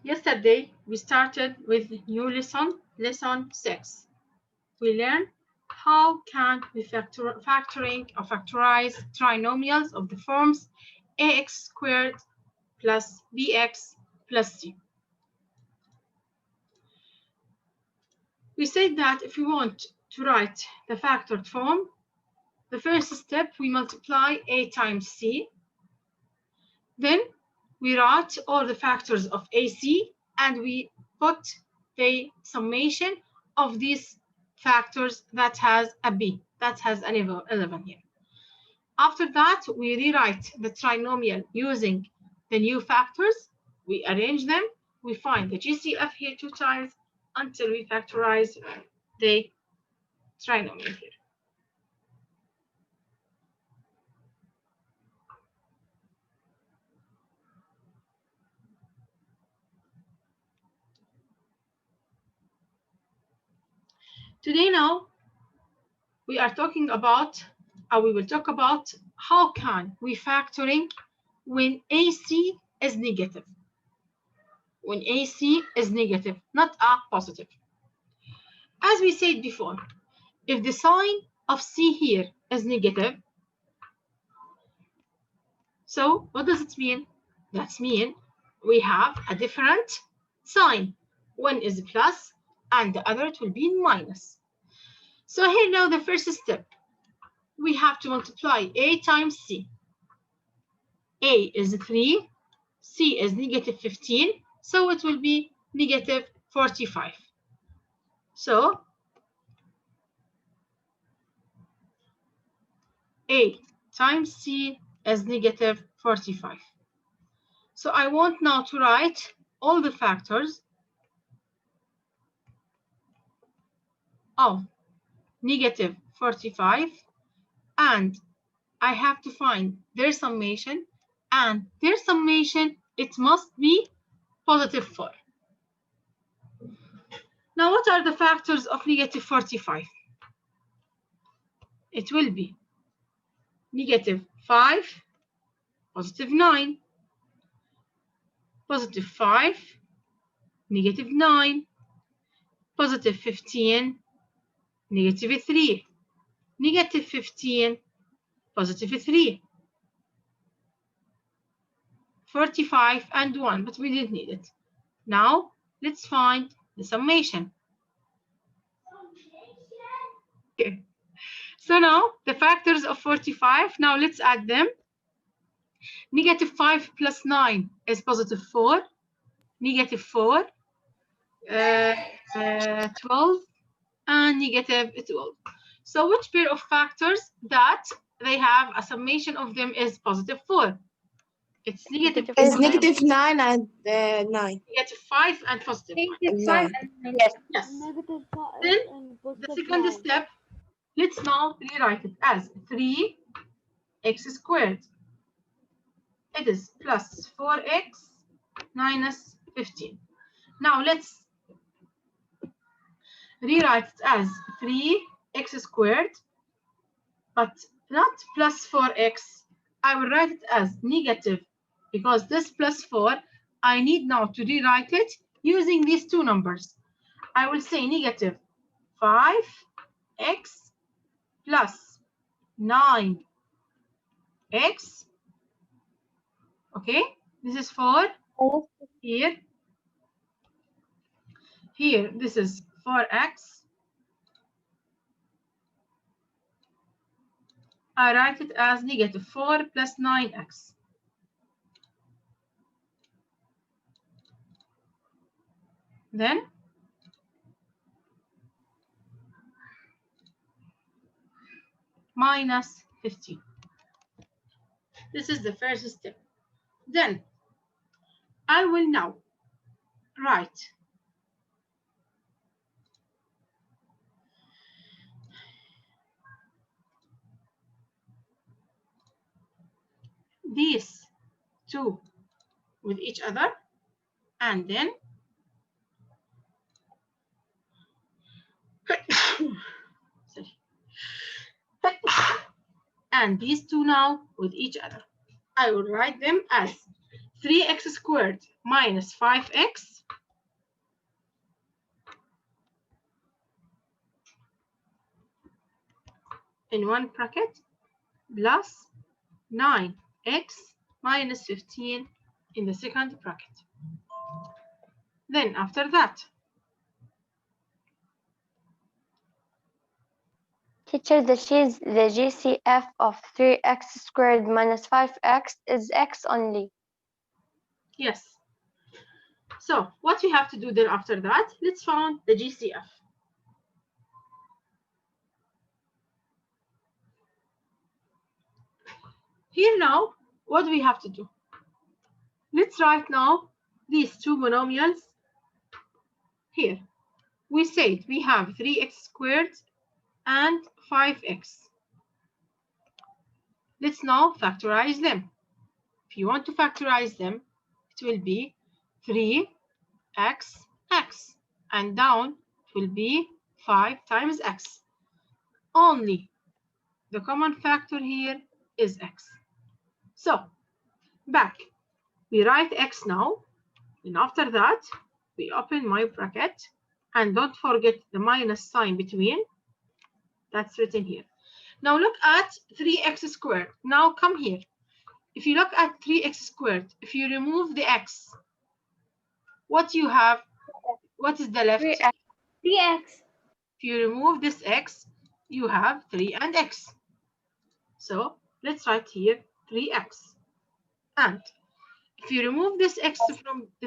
Yesterday, we started with new lesson 6. We learned how can we factorize trinomials of the forms ax squared plus bx plus c. We said that if we want to write the factored form, the first step, we multiply a times c. Then we write all the factors of AC and we put the summation of these factors that has a B, that has an 11 here. After that, we rewrite the trinomial using the new factors. We arrange them. We find the GCF here 2 times until we factorize the trinomial here. Today now, we are talking about, we will talk about how can we factoring when AC is negative. When AC is negative, not a positive. As we said before, if the sign of C here is negative, so what does it mean? That means we have a different sign. One is plus and the other it will be minus. So here now the first step, we have to multiply A times C. A is 3, C is negative 15, so it will be negative 45. So A times C is negative 45. So I want now to write all the factors of negative 45, and I have to find their summation, and their summation, it must be positive 4. Now, what are the factors of negative 45? It will be negative 5, positive 9, positive 5, negative 9, positive 15, negative 3, negative 15, positive 3, 45 and 1, but we didn't need it. Now, let's find the summation. Okay. So now, the factors of 45, now let's add them. Negative 5 plus 9 is positive 4. Negative 4, 12, and negative 12. So which pair of factors that they have a summation of them is positive 4? It's negative. It's negative 9 and 9. Negative 5 and positive 1. Negative 5 and 9. Yes. Negative 5 Then and the positive second 9. step, let's now rewrite it as 3x squared. It is plus 4x minus 15. Now let's rewrite it as 3x squared, but not plus 4x. I will write it as negative, because this plus 4, I need now to rewrite it using these two numbers. I will say negative 5x plus 9x. Okay, this is for here. Here, this is 4x. I write it as negative 4 plus 9x. Then minus 15. This is the first step. Then I will now write these two with each other, and then and these two now with each other. I will write them as 3x squared minus 5x in one bracket plus 9x minus 15 in the second bracket. Then after that, Teacher, the GCF of 3x squared minus 5x is x only. yes. So what we have to do then after that, let's find the GCF. Here now, what do we have to do? Let's write now these two monomials here. We said we have 3x squared and 5x. Let's now factorize them. If you want to factorize them, it will be 3x, x, and down it will be 5 times x. Only the common factor here is x. So back, we write x now, and after that, we open my bracket, and don't forget the minus sign between. That's written here. Now look at 3x squared. Now come here. If you look at 3x squared, if you remove the x, what you have? What is the left? 3x. 3x. If you remove this x, you have 3 and x. So let's write here 3x. And if you remove this x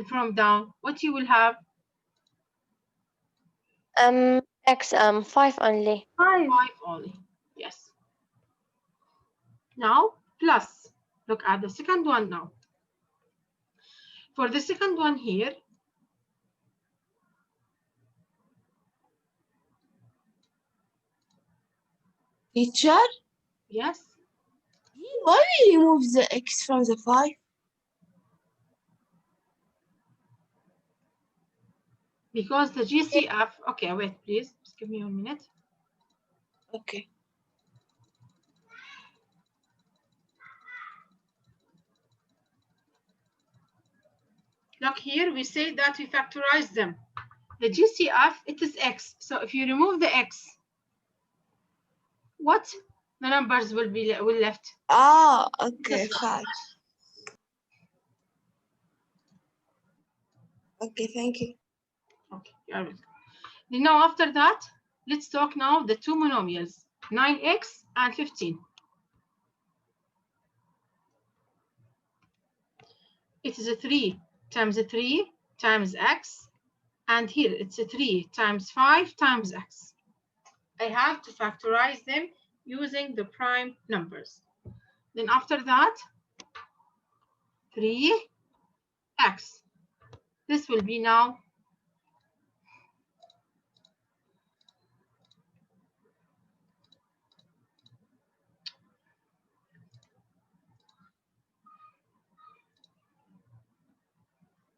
from down, what you will have? X 5 only. 5. 5 only. Yes. Now plus. Look at the second one now. For the second one here, Teacher, yes, why do you remove the x from the 5? because the GCF, okay, wait, please, just give me 1 minute. Okay. Look here, we say that we factorize them. The GCF, it is x. So if you remove the x, what the numbers will be left? Ah, okay, This 5. Okay, thank you. Okay, you're welcome. Then now after that, let's talk now the two monomials, 9x and 15. It is a 3 times 3 times x, and here it's a 3 times 5 times x. I have to factorize them using the prime numbers. Then after that, 3x. This will be now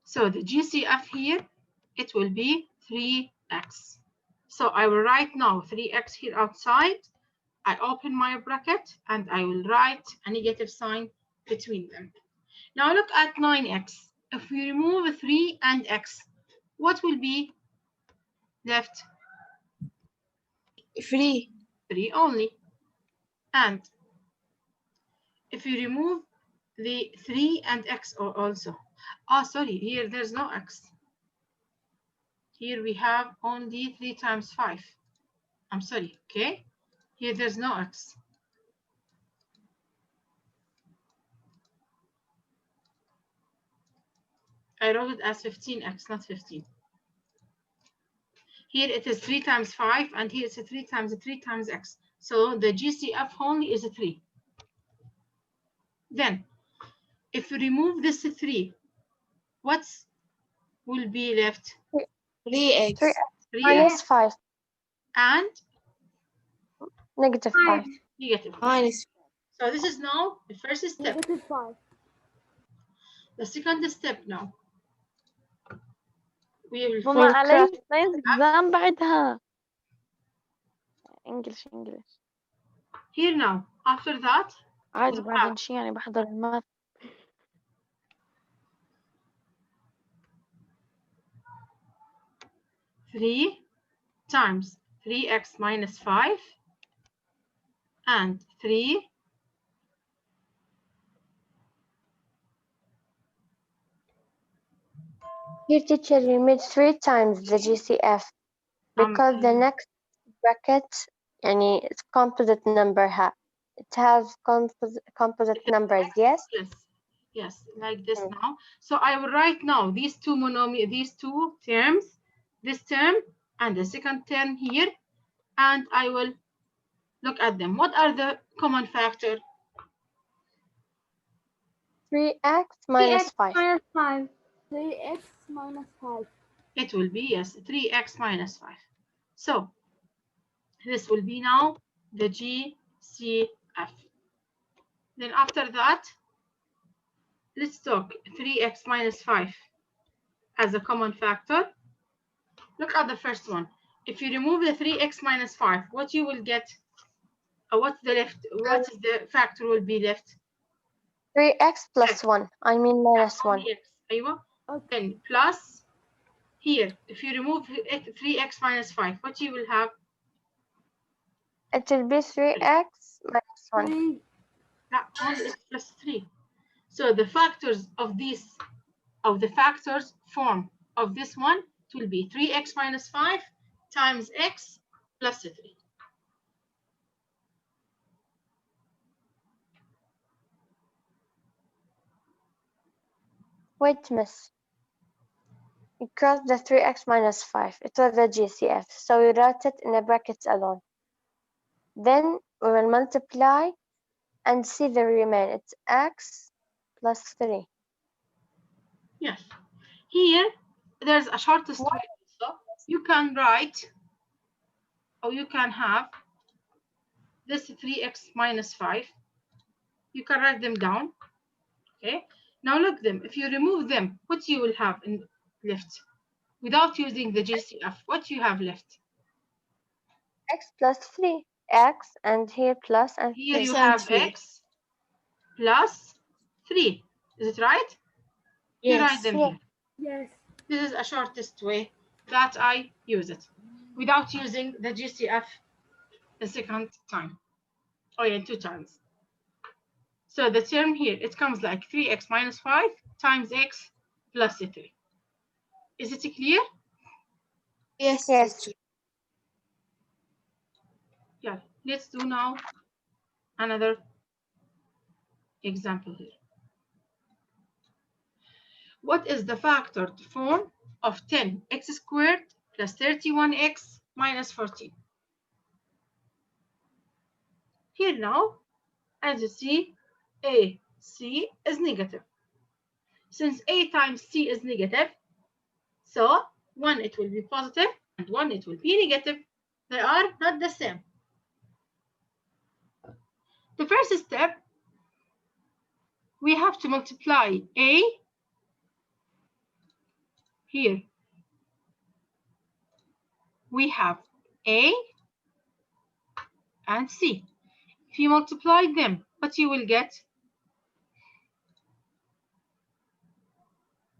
so the GCF here, it will be 3x. So I will write now 3x here outside. I open my bracket and I will write a negative sign between them. Now look at 9x. If we remove 3 and x, what will be left? 3. 3 only. And if you remove the 3 and x also. Oh, sorry, here there's no x. Here we have only 3 times 5. I'm sorry, okay? Here there's no x. I wrote it as 15x, not 15. Here it is 3 times 5, and here it's a 3 times 3 times x. So the GCF only is a 3. Then, if we remove this 3, what will be left? 3x. 3x minus 5. And Negative 5. negative 5. Minus So this is now the first step. negative 5. The second step now. We will ماما find علي نايز exam بعدها. English. here now. After that, عادي بعدين شي يعني بحضر الماث. three times 3x minus 5 and 3. Here, teacher, you made 3 times the GCF because the next bracket it's composite number it has composite numbers, yes? Yes, like this now. So I will write now these two terms, this term and the second term here, and I will look at them. What are the common factor? 3x minus 5. minus 5. 3x minus 5. It will be, yes, 3x minus 5. So this will be now the GCF. Then after that, let's talk 3x minus 5 as a common factor. Look at the first one. If you remove the 3x minus 5, what you will get? What's the left? What is the factor will be left? 3x plus 1. I mean minus 1. 3x. أيوة. Then plus here. If you remove 3x minus 5, what you will have? It will be 3x minus 1. Yeah, only x plus 3. So the factors of the factors form of this one, it will be 3x minus 5 times x plus 3. Wait, miss. You crossed the 3x minus 5. It was a GCF, so we write it in the brackets alone. Then we will multiply and see the remainder. It's x plus 3. Yes. Here, there's a shortest way. So you can write, or you can have this 3x minus 5. You can write them down. Okay. Now look them. If you remove them, what you will have in left? Without using the GCF, what you have left? X plus 3. X and here plus and Here 3. you have x plus 3. Is it right? You write them here. Yes. This is a shortest way that I use it without using the GCF the second time. Oh yeah, 2 times. So the term here, it comes like 3x minus 5 times x plus 3. Is it clear? Yes. Yes. Yeah, let's do now another example here. What is the factored form of 10x squared plus 31x minus 14? Here now, as you see, AC is negative. Since A times C is negative, so one it will be positive and one it will be negative. They are not the same. The first step, we have to multiply A here. We have A and C. If you multiply them, what you will get?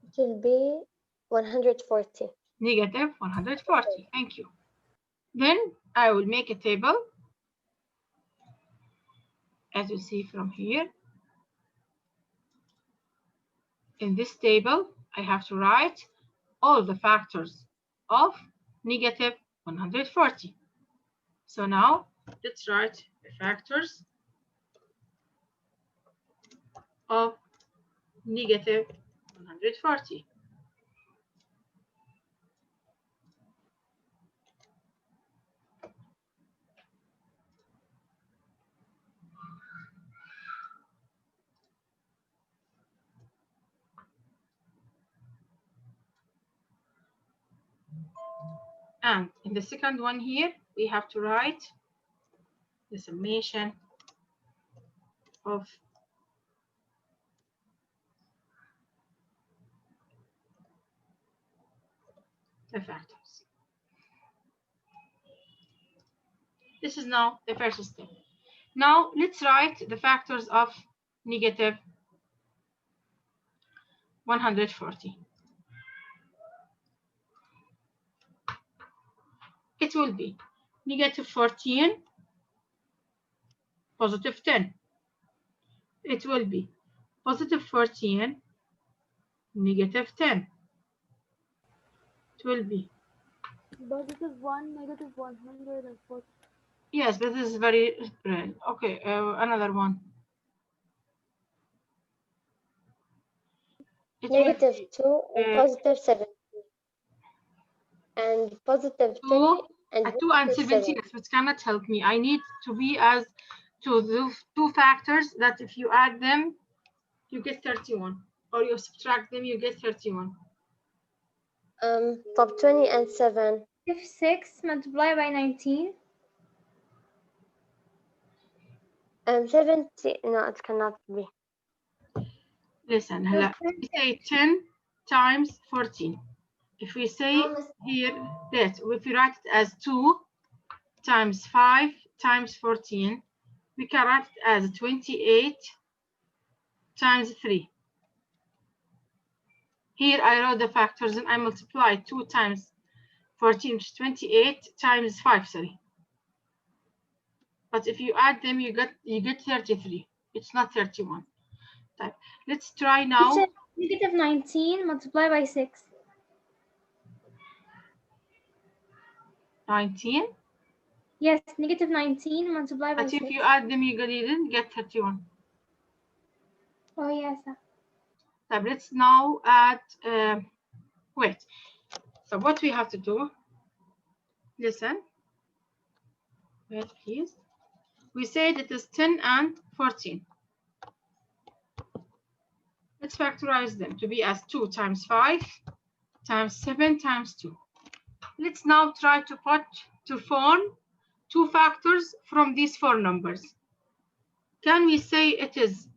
It will be 140. Negative 140. Thank you. Then I will make a table, as you see from here. In this table, I have to write all the factors of negative 140. So now let's write the factors of negative 140. And in the second one here, we have to write the summation of the factors. This is now the first step. Now let's write the factors of negative 140. It will be negative 14 positive 10. It will be positive 14, negative 10. It will be Positive 1, negative 140. yes, but this is very rare. Okay, another one. It will Negative be 2 and positive 7. And positive 20 and 2 and negative 70, 7. yes, which cannot help me. I need to be as to the two factors that if you add them, you get 31, or you subtract them, you get 31. Top 20 and 7. If 6 multiplied by 19. 70, no, it cannot be. Listen, هلا we say 10 times 14. If we say here that if we write it as 2 times 5 times 14, we can write it as 28 times 3. Here I wrote the factors and I multiply 2 times 14, which is 28 times 5, sorry. But if you add them, you get 33. It's not 31. Type. Let's try now. Negative 19 multiplied by 6. 19. Yes, negative 19 multiplied by But 6. if you add them, you didn't get 31. Oh, yes. So let's now add, wait. So what we have to do, listen. Wait, please. We said it is 10 and 14. Let's factorize them to be as 2 times 5 times 7 times 2. Let's now try to form two factors from these four numbers. Can we say it is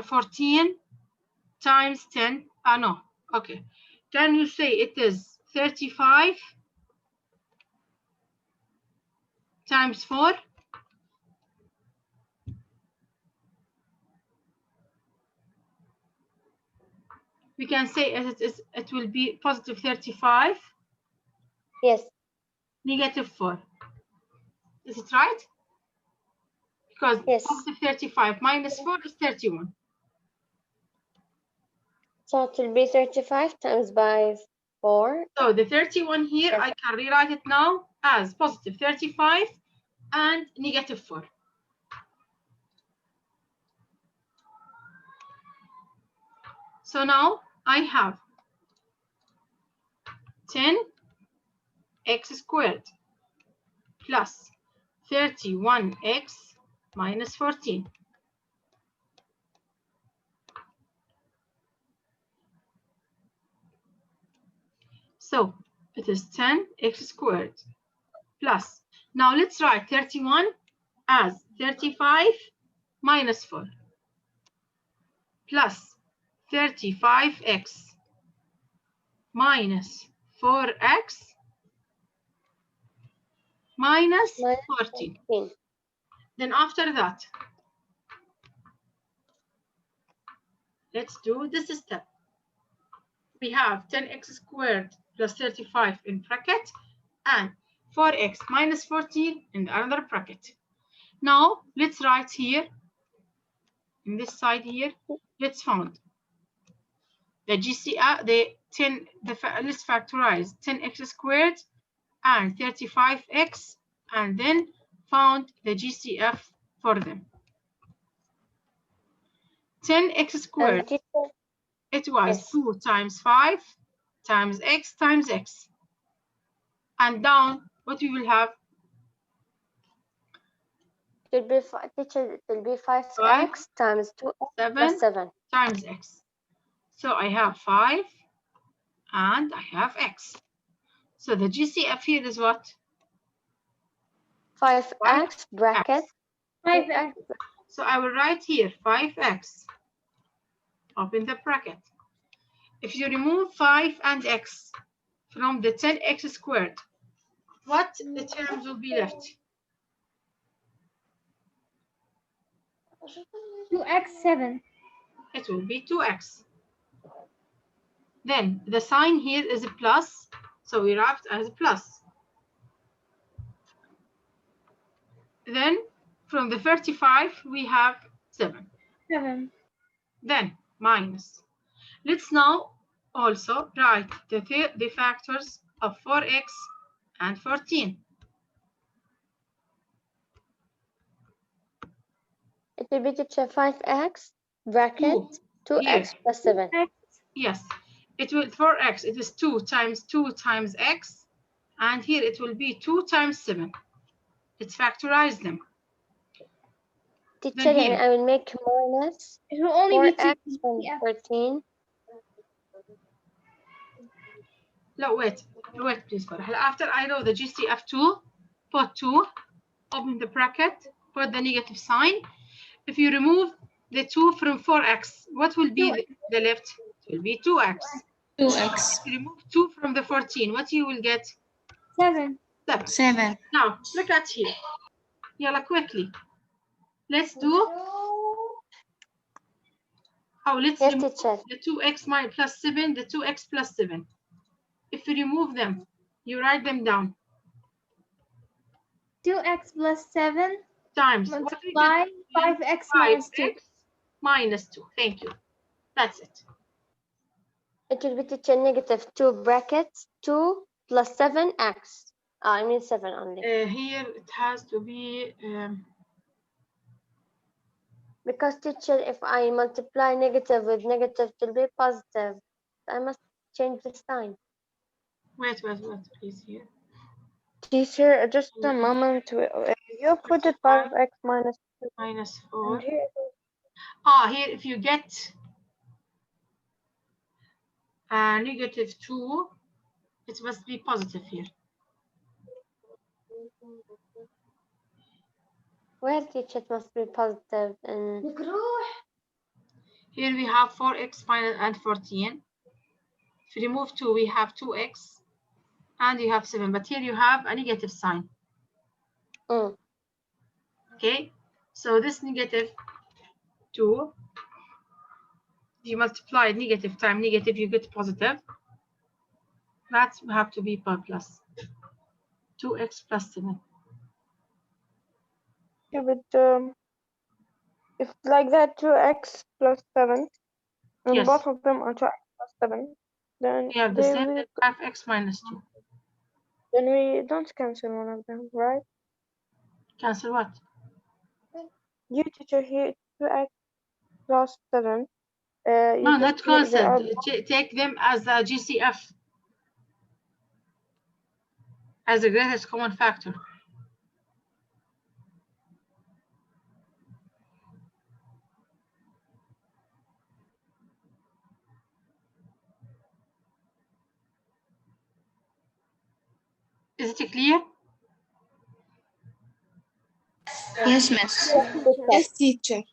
14 times 10? No. Okay. Can you say it is 35 times 4? We can say it will be positive 35. Yes. Negative 4. Is it right? Because yes. positive 35 minus 4 is 31. So it will be 35 times by 4. So the 31 here, yes. I can rewrite it now as positive 35 and negative 4. So now I have 10x squared plus 31x minus 14. So it is 10x squared plus, now let's write 31 as 35 minus 4 plus 35x minus 4x minus 14. Then after that, let's do this step. We have 10x squared plus 35 in bracket and 4x minus 14 in the other bracket. Now let's write here, in this side here, let's find the GCF, let's factorize 10x squared and 35x and then found the GCF for them. 10x squared, it was yes. 2 times 5 times x times x. And down, what we will have? It will be 5x times 2 plus 7 times x. So I have 5 and I have x. So the GCF here is what? 5x bracket 5x. So I will write here 5x. Open the bracket. If you remove 5 and x from the 10x squared, what the terms will be left? 2x7. It will be 2x. Then the sign here is a plus, so we write as a plus. Then From the 35, we have 7. 7. Then minus. Let's now also write the factors of 4x and 14. It will be teacher 5x bracket 2x Here. plus 7. Yes, it will 4x. It is 2 times 2 times x, and here it will be 2 times 7. Let's factorize them. Teacher, and I will make minus It will only 4x be from 14. No, wait, please. After I know the GCF2, put 2, open the bracket, put the negative sign. If you remove the 2 from 4x, what will be the left? It will be 2x. 2x. If you remove 2 from the 14, what you will get? 7. 7. Now, look at here. Yalla, quickly. Let's do. Let's Yes, remove teacher. the 2x plus 7, the 2x plus 7. If you remove them, you write them down. 2x plus 7 Times. multiply 5x minus 2. 5x minus 2. Thank you. That's it. It will be teacher negative 2 brackets 2 plus 7x. I mean 7 only. Here it has to be. Because teacher, if I multiply negative with negative, it will be positive. I must change the sign. Wait, please here. Teacher, just a moment. You put it 5x minus 2. Minus 4. And here Here if you get negative 2, it must be positive here. where teacher it must be positive and Here we have 4x minus and 14. If you remove 2, we have 2x and you have 7. But here you have a negative sign. Okay, so this negative 2, if you multiply negative times negative, you get positive. That have to be plus 2x plus 7. Yeah, but if like that 2x plus 7, and Yes. both of them are 2x plus 7, then We have the same as 5x minus 2. then we don't cancel one of them, right? Cancel what? You teacher here 2x plus 7. You No, can not see they are cancelled. Take them as a GCF, as the greatest common factor. Is it clear? Yes, miss. Yes, teacher.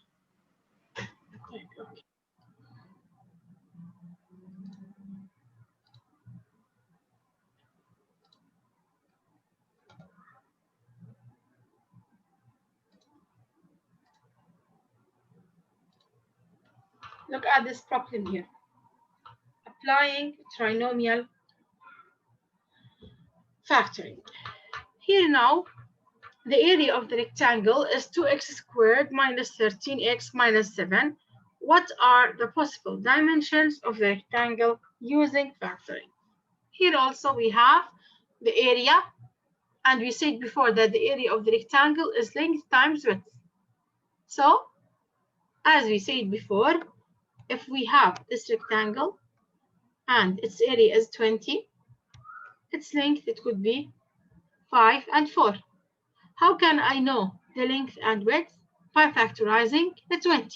Look at this problem here. Applying trinomial factoring. Here now, the area of the rectangle is 2x squared minus 13x minus 7. What are the possible dimensions of the rectangle using factoring? Here also we have the area, and we said before that the area of the rectangle is length times width. So, as we said before, if we have this rectangle and its area is 20, its length, it could be 5 and 4. How can I know the length and width? By factorizing the 20.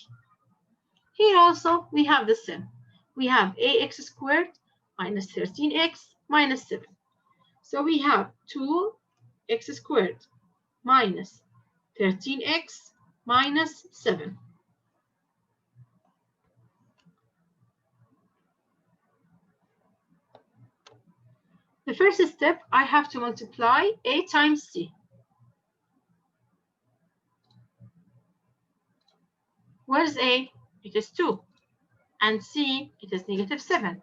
Here also we have the same. We have ax squared minus 13x minus 7. So we have 2x squared minus 13x minus 7. The first step, I have to multiply a times c. Where's a? It is 2. And c, it is negative 7.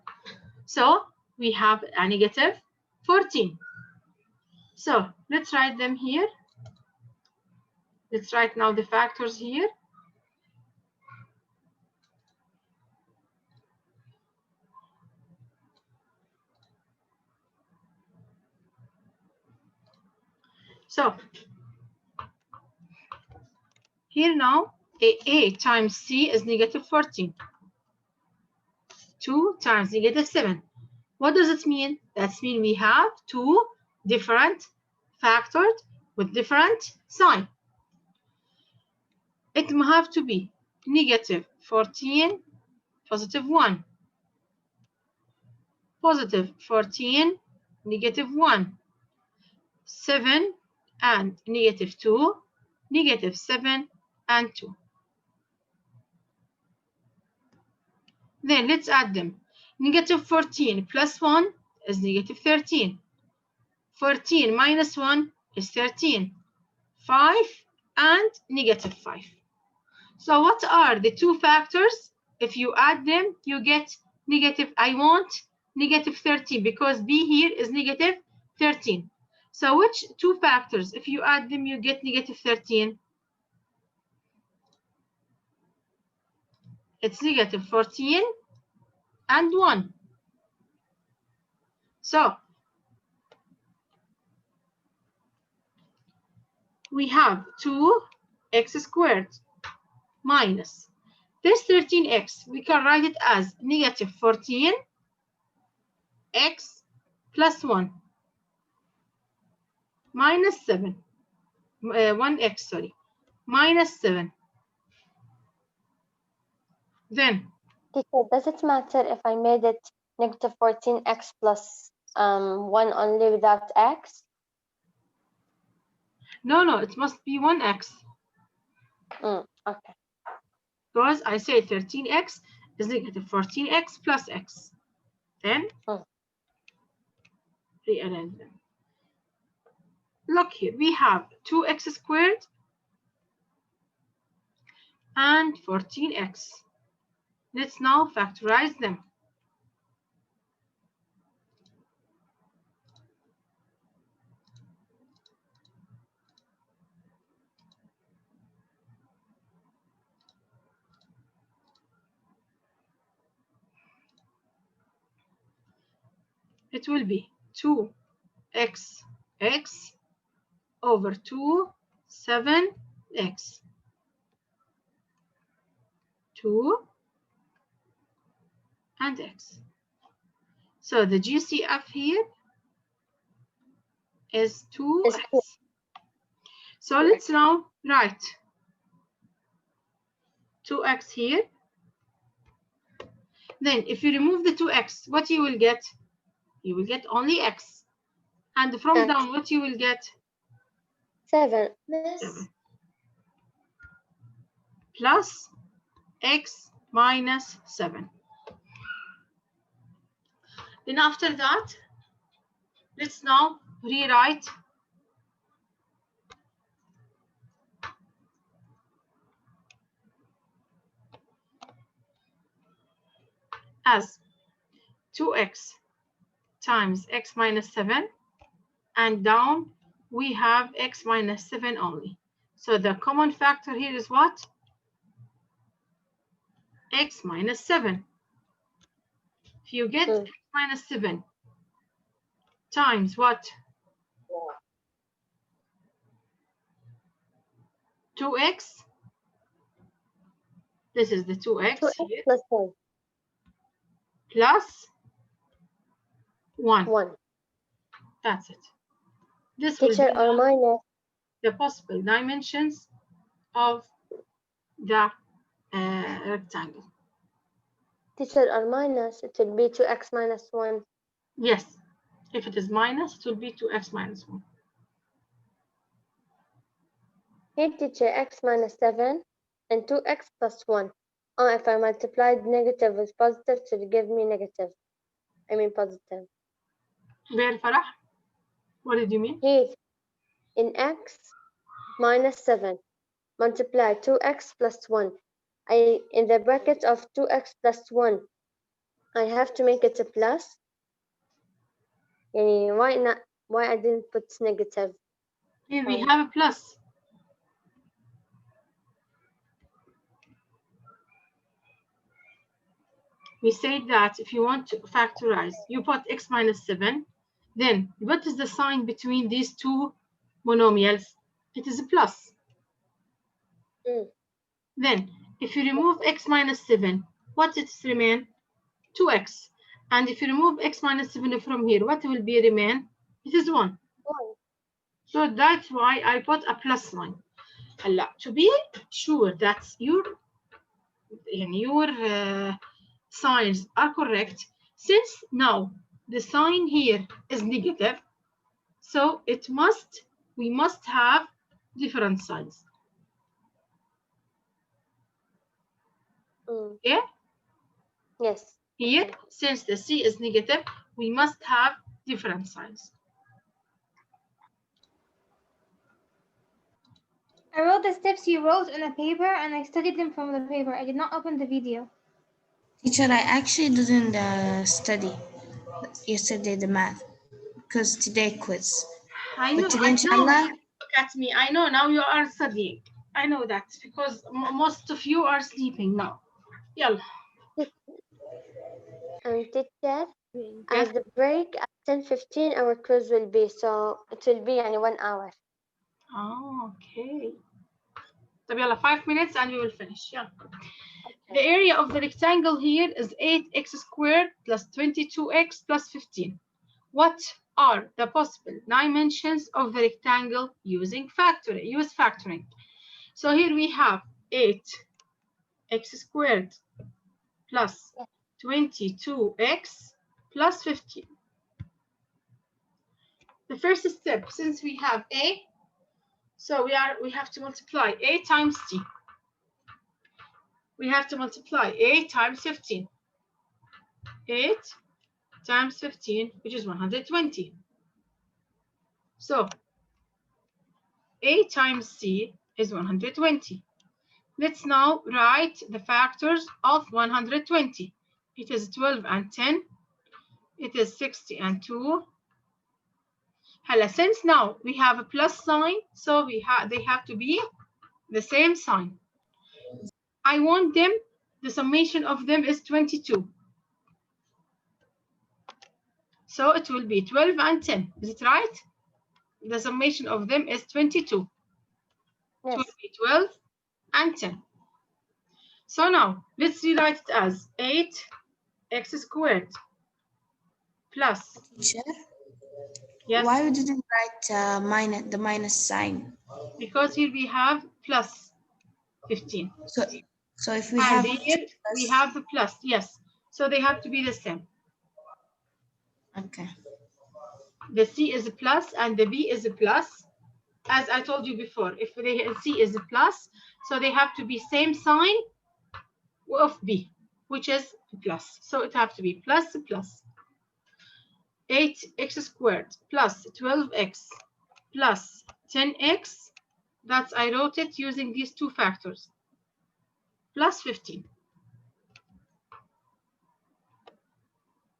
So we have a negative 14. So let's write them here. Let's write now the factors here. So here now, A times C is negative 14. 2 times negative 7. What does it mean? That means we have two different factors with different sign. It will have to be negative 14, positive 1. Positive 14, negative 1. 7 and negative 2, negative 7 and 2. Then let's add them. Negative 14 plus 1 is negative 13. 14 minus 1 is 13. 5 and negative 5. So what are the two factors? If you add them, you get negative, I want negative 13 because B here is negative 13. So which two factors, if you add them, you get negative 13? It's negative 14 and 1. So we have 2x squared minus this 13x. We can write it as negative 14x plus 1 minus 7. 1x, sorry, minus 7. Then, Teacher, does it matter if I made it negative 14x plus 1 only without x? no, it must be 1x. Okay. Because I say 13x is negative 14x plus x. Then, rearrange them. Look here, we have 2x squared and 14x. Let's now factorize them. It will be 2x over 2, 7x. 2 and x. So the GCF here is 2x. So let's now write 2x here. Then if you remove the 2x, what you will get? You will get only x. And from X. down, what you will get? 7. 7. Plus x minus 7. Then after that, let's now rewrite as 2x times x minus 7, and down we have x minus 7 only. So the common factor here is what? X minus 7. If you get x minus 7 times what? 2x. This is the 2x here. Plus 1. Plus 1. 1. That's it. This will Teacher, be or minus. the possible dimensions of the rectangle. Teacher, or minus, it will be 2x minus 1. Yes. If it is minus, it will be 2x minus 1. Here, teacher, x minus 7 and 2x plus 1. Oh, if I multiplied negative with positive, it will give me negative. I mean positive. Where, Farah? What did you mean? Here, in x minus 7, multiply 2x plus 1. In the bracket of 2x plus 1, I have to make it a plus. Why I didn't put negative? Here we have a plus. we say that if you want to factorize, you put x minus 7. Then what is the sign between these two monomials? It is a plus. Then if you remove x minus 7, what it remain? 2x. And if you remove x minus 7 from here, what will be remain? It is 1. So that's why I put a plus sign. To be sure that your signs are correct, since now the sign here is negative, so we must have different signs. Yeah? Yes. Here, since the C is negative, we must have different signs. I wrote the steps you wrote on a paper and I studied them from the paper. I did not open the video. Teacher, I actually didn't study yesterday the math because today quiz. I know. But today, I know. inshallah, Look at me. I know now you are studying. I know that because most of you are sleeping now. Yalla. And teacher, as the break at 10:15, our quiz will be. So it will be 1 hour. Oh, okay. So yalla, 5 minutes and we will finish. Yeah. The area of the rectangle here is 8x squared plus 22x plus 15. What are the possible dimensions of the rectangle using factoring? So here we have 8x squared plus 22x plus 15. The first step, since we have a, so we have to multiply a times t. We have to multiply a times 15. 8 times 15, which is 120. So a times c is 120. Let's now write the factors of 120. It is 12 and 10. It is 60 and 2. Since now we have a plus sign, so they have to be the same sign. I want them, the summation of them is 22. So it will be 12 and 10. Is it right? The summation of them is 22. Yes. It will be 12 and 10. So now let's rewrite it as 8x squared plus. teacher, Yes. why we didn't write the minus sign? Because here we have plus 15. So if we and have here we have the plus, yes. So they have to be the same. Okay. The C is a plus and the B is a plus. As I told you before, if the C is a plus, so they have to be same sign of B, which is plus. So it have to be plus plus. 8x squared plus 12x plus 10x. That's, I wrote it using these two factors. Plus 15.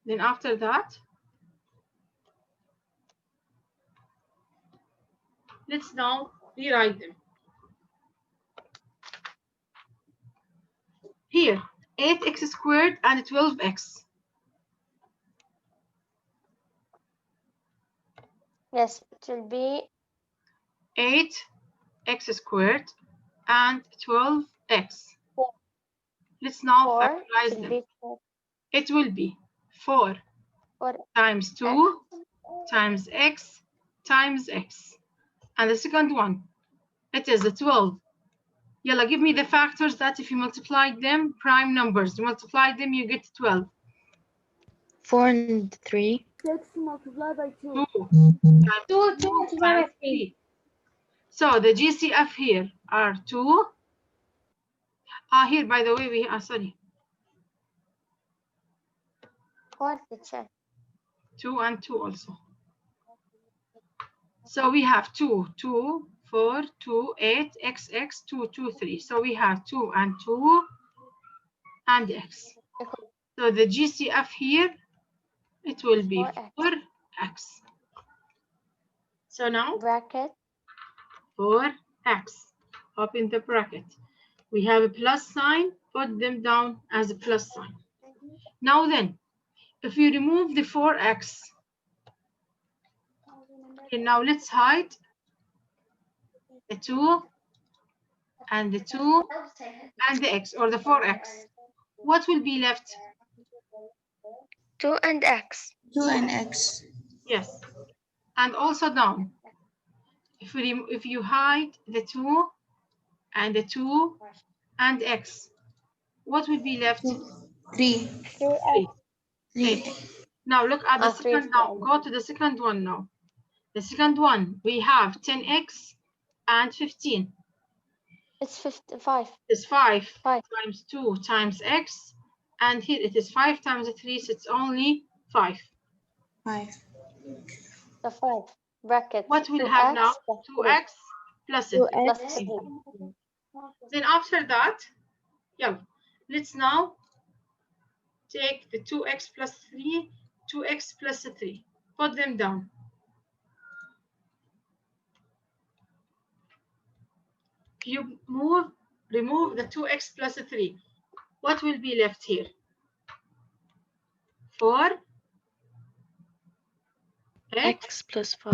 Then after that, let's now rewrite them. Here, 8x squared and 12x. Yes, it will be 8x squared and 12x. Let's now factorize them. It will be 4 times 2 times x times x. And the second one, it is a 12. Yalla, give me the factors that if you multiply them, prime numbers, you multiply them, you get 12. 4 and 3. 6 multiplied by 2. 2 multiplied by 3. So the GCF here are 2. Here, by the way, we are, sorry. 4, teacher. 2 and 2 also. So we have 2, 2, 4, 2, 8, x, 2, 2, 3. So we have 2 and 2 and x. So the GCF here, it will be 4x. So now, bracket 4x. Open the bracket. We have a plus sign, put them down as a plus sign. Now then, if you remove the 4x, okay, now let's hide the 2 and the 2 and the x, or the 4x. What will be left? 2 and x. 2 and x. Yes. And also down. If you hide the 2 and the 2 and x, what will be left? 3. 3. 3. Now look at the 3. second. Now go to the second one now. The second one, we have 10x and 15. It's 5. It's 5 5. times 2 times x, and here it is 5 times 3, so it's only 5. 5. So 5. Bracket. What we'll have now? 2x plus 3. 2x. Plus 3. Then after that, yeah, let's now take the 2x plus 3, 2x plus 3. Put them down. If you remove the 2x plus 3, what will be left here? 4 X plus 5.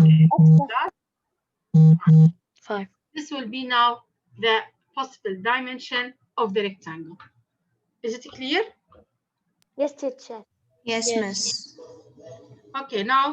5. This will be now the possible dimension of the rectangle. Is it clear? Yes, teacher. Yes, Yes. miss. Okay, now